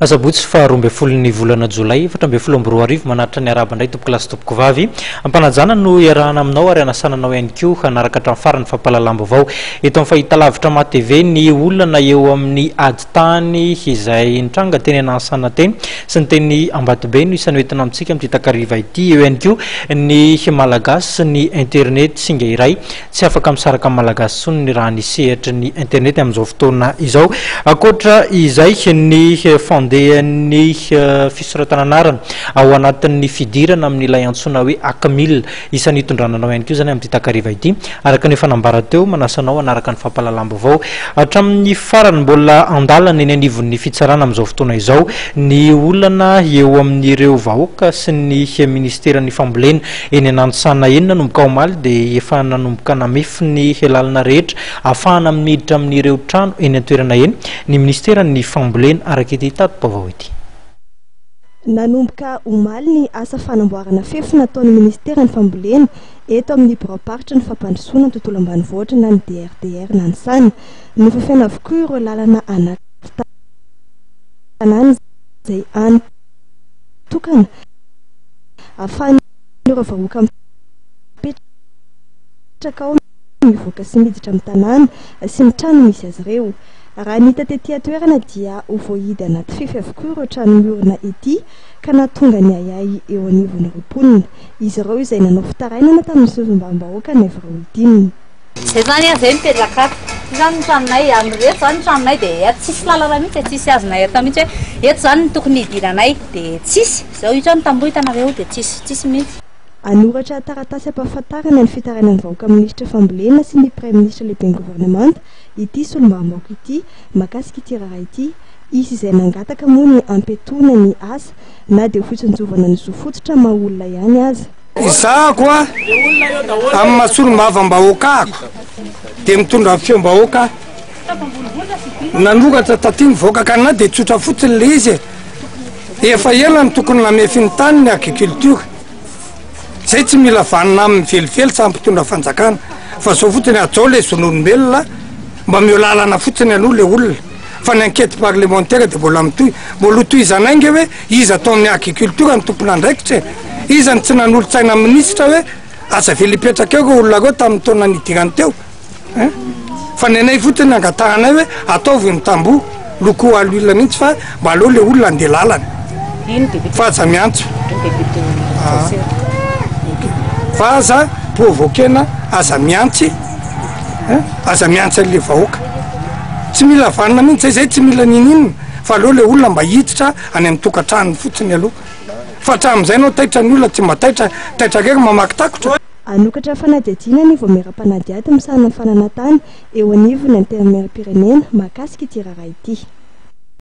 Asabotsy fa 12 ny volana Jolay 2024 manaritra ny araba ndray tompoko lasy tompoko vavy ampanajana no iarahana aminao ary anasananao ihany koa hanaraka hatramin'ny farany fampalalam-baovao eto amin'ny fahitalavitra ma TV ny olana eo amin'ny aditany izay nitranga teny anasana teny sy ny teny Ambatobe no isany hoentina amintsika amin'ity takariva ity eo ihany koa ny malagasy ny internet singa iray tsy afaka misaraka amin'ny malagasy tsony ny raha nisehatra ny internet amin'izao fotoana izao akoatra izay ny ny fisoratana anarana ao anatin'ny fidirana amin'ny ilay antsoina hoe Akmil isany hitondrananao ihany koa zany amin'ity takariva ity araka ny fanambara teo manasanao anaraka ny fampalalam-baovao hatramin'ny farany mbola andalana eny anivon'ny fitsarana amin'izao fotoana izao ny olana eo amin'ireo vahoaka sy ny ministeran'ny fambolena eny anantsana eny nanomboka omaly dia efa nanomboka namefy ny lalana rehetra ahafahana miditra amin'ireo trano eny an-toerana eny ny ministeran'ny fambolena araka ity tato-baovao ity. Nanomboka omaly ny asa fanamboarana fefy nataon'ny ministeran'ny fambolena eto amin'ny biraparitra ny fampandrosoana ny tontolo ambanivohitra na ny DRDR nanisany nofafiana avokoa ireo lalana anaty tanàna izay anatokana ahafahan'ireo vahoaka mipetraka ao mivoaka sy miditra amin'ny tanàna sy ny trano misy azy ireo. Raha nita tetỳ toerana dia ho voahidy anaty fefy avokoa ireo trano miorina ety ka nahatonga ny ayay eo anivon'ny roponina izy ireo izay nanao fitarainana tamin'ny sozim-bavam-bahoaka ny avireo idinina. Zay zany zay mipetraka zany ny tranonay amin'reto zany ny tranonay dia eto tsisy lalana mihitsy tsisy azonay eto mihitsy hoe eto zany ny tokony hidiranay dia tsisy zao io trano tamboho hitanareo dia tsisy mihitsy. Anoratra taratasy ampahafantarana ny fitarainan'ny vahoaka ministra fambolena sy ny prime ministre lehiben'ny gouvernemanta ity solombavambahoaka ity mahakasika ity raha ity izy izay nangataka moa ny ampetoana ny asa na dia fotsinjovana ny zofototra maha olona ihany aza. Izako amin'ny mahasolom-bavambahoaka ako dia mitondra fiom-bahoaka nanokatra taty ny vahoaka ka na dia tsotra fotsiny le izy efa ela ny tokony namefy ny tany ny agriculture zay tsy mila vanina amin'ny velively sa mpitondra fanjakana fa zao fotsiny ajao le zon'olombelona mba miolalana fotsiny aloha le olona fa ny enquête parlementaire dia mbola mbola toy zanaingy hoe izy atao amin'ny agriculture ny tompona andraikitra izy ny tsy nanolo-tsaina ministra hoe asa vely hipetraka eo olona ko tamin'ny taona nidirany teo fa ny anay fotsiny angatahanay hoe ataovy ny tamboho loko aloila mihitsy fa mba aloha le olona andeha lalana fa aza miantso fa aza provokena aza miantsy le vahoaka tsy mila vanina mihitsy zay tsy mila nininina fa aloha le olona mba hiditra any amin'ny tokantrano fotsiny aloha fa hatramin'izay nao taitra ny olona tsy mba taitra reka mamaky takotra. Anokatra fanadihadiana ny voamera-panadiady misahana ny fananatany eo anivony ny tena mera-pirenena mahakasika ity raha ity.